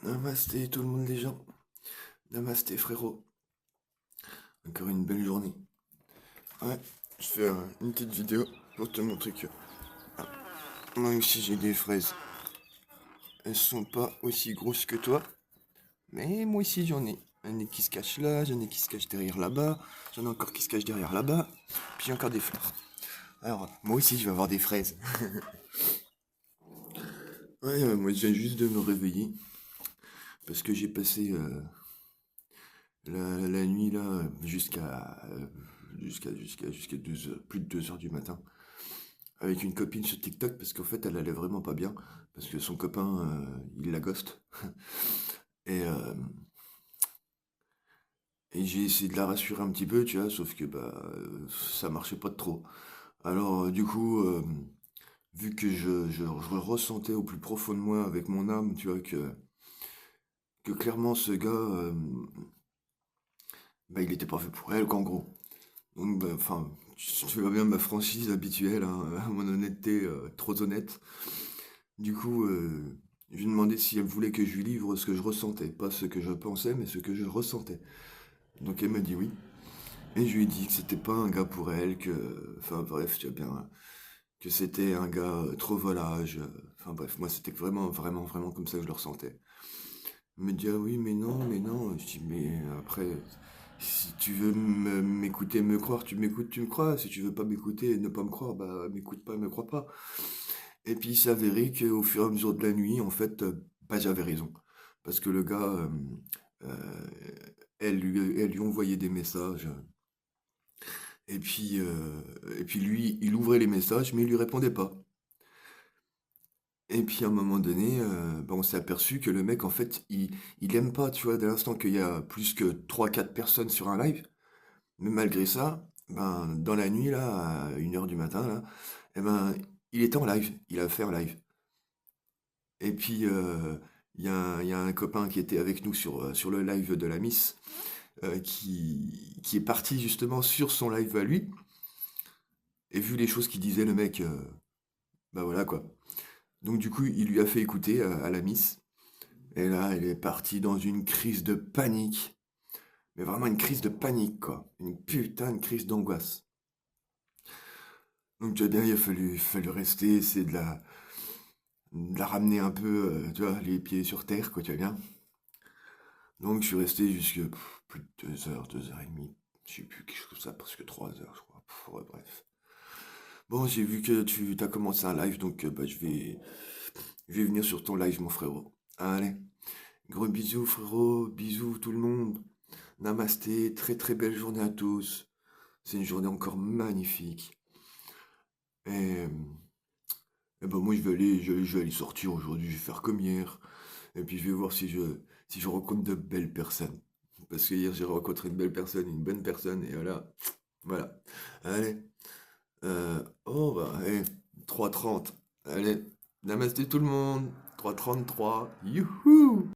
Namasté tout le monde les gens. Namasté frérot. Encore une belle journée. Ouais, je fais une petite vidéo pour te montrer que moi aussi j'ai des fraises. Elles sont pas aussi grosses que toi, mais moi aussi j'en ai. J'en ai qui se cachent là, j'en ai qui se cachent derrière là-bas, j'en ai encore qui se cachent derrière là-bas, puis j'ai encore des fleurs. Alors, moi aussi je vais avoir des fraises. Ouais, moi je viens juste de me réveiller parce que j'ai passé la nuit là jusqu'à 2 heures, plus de 2 heures du matin avec une copine sur TikTok parce qu'en fait elle allait vraiment pas bien parce que son copain il la ghost et, euh, et j'ai essayé de la rassurer un petit peu tu vois sauf que ça marchait pas de trop. Alors du coup vu que je ressentais au plus profond de moi avec mon âme tu vois que clairement ce gars il était pas fait pour elle qu'en gros. Donc enfin tu vois bien ma franchise habituelle hein, mon honnêteté trop honnête. Du coup, je lui ai demandé si elle voulait que je lui livre ce que je ressentais. Pas ce que je pensais, mais ce que je ressentais. Donc elle m'a dit oui. Et je lui ai dit que c'était pas un gars pour elle, que... Enfin bref, tu vois bien, que c'était un gars trop volage. Enfin bref, moi c'était vraiment, vraiment, vraiment comme ça que je le ressentais. Elle m'a dit ah oui, mais non, mais non. Je dis mais après, si tu veux m'écouter, me croire, tu m'écoutes, tu me crois. Si tu veux pas m'écouter et ne pas me croire, bah m'écoute pas, me crois pas. Et puis il s'est avéré qu'au fur et à mesure de la nuit, en fait, j'avais raison. Parce que le gars, euh, elle lui envoyait des messages. Et puis, euh, et puis lui, il ouvrait les messages, mais il lui répondait pas. Et puis à un moment donné, on s'est aperçu que le mec, en fait, il aime pas, tu vois, dès l'instant qu'il y a plus que trois quatre personnes sur un live. Mais malgré ça, dans la nuit, là, à 1 heure du matin, là, eh ben, il était en live. Il a fait un live. Et puis, il y a un copain qui était avec nous sur le live de la Miss, qui est parti justement sur son live à lui, et vu les choses qu'il disait, le mec, bah voilà quoi. Donc du coup, il lui a fait écouter à la Miss, et là, elle est partie dans une crise de panique, mais vraiment une crise de panique quoi, une putain de crise d'angoisse. Donc tu vois bien, fallu rester, essayer de la ramener un peu, tu vois, les pieds sur terre quoi, tu vois bien. Donc je suis resté jusque plus de 2 heures, 2 heures et demie. Je sais plus, quelque chose comme ça, presque 3 heures, je crois. Ouais, bref. Bon, j'ai vu que tu as commencé un live, donc je vais venir sur ton live, mon frérot. Allez, gros bisous, frérot. Bisous, tout le monde. Namasté, très très belle journée à tous. C'est une journée encore magnifique. Et, et ben moi, je vais aller sortir aujourd'hui. Je vais faire comme hier. Et puis je vais voir si je rencontre de belles personnes. Parce que hier j'ai rencontré une belle personne, une bonne personne, et voilà. Voilà. Allez. Oh bah allez, 3h30. Allez. Namasté tout le monde. 3h33. Youhou!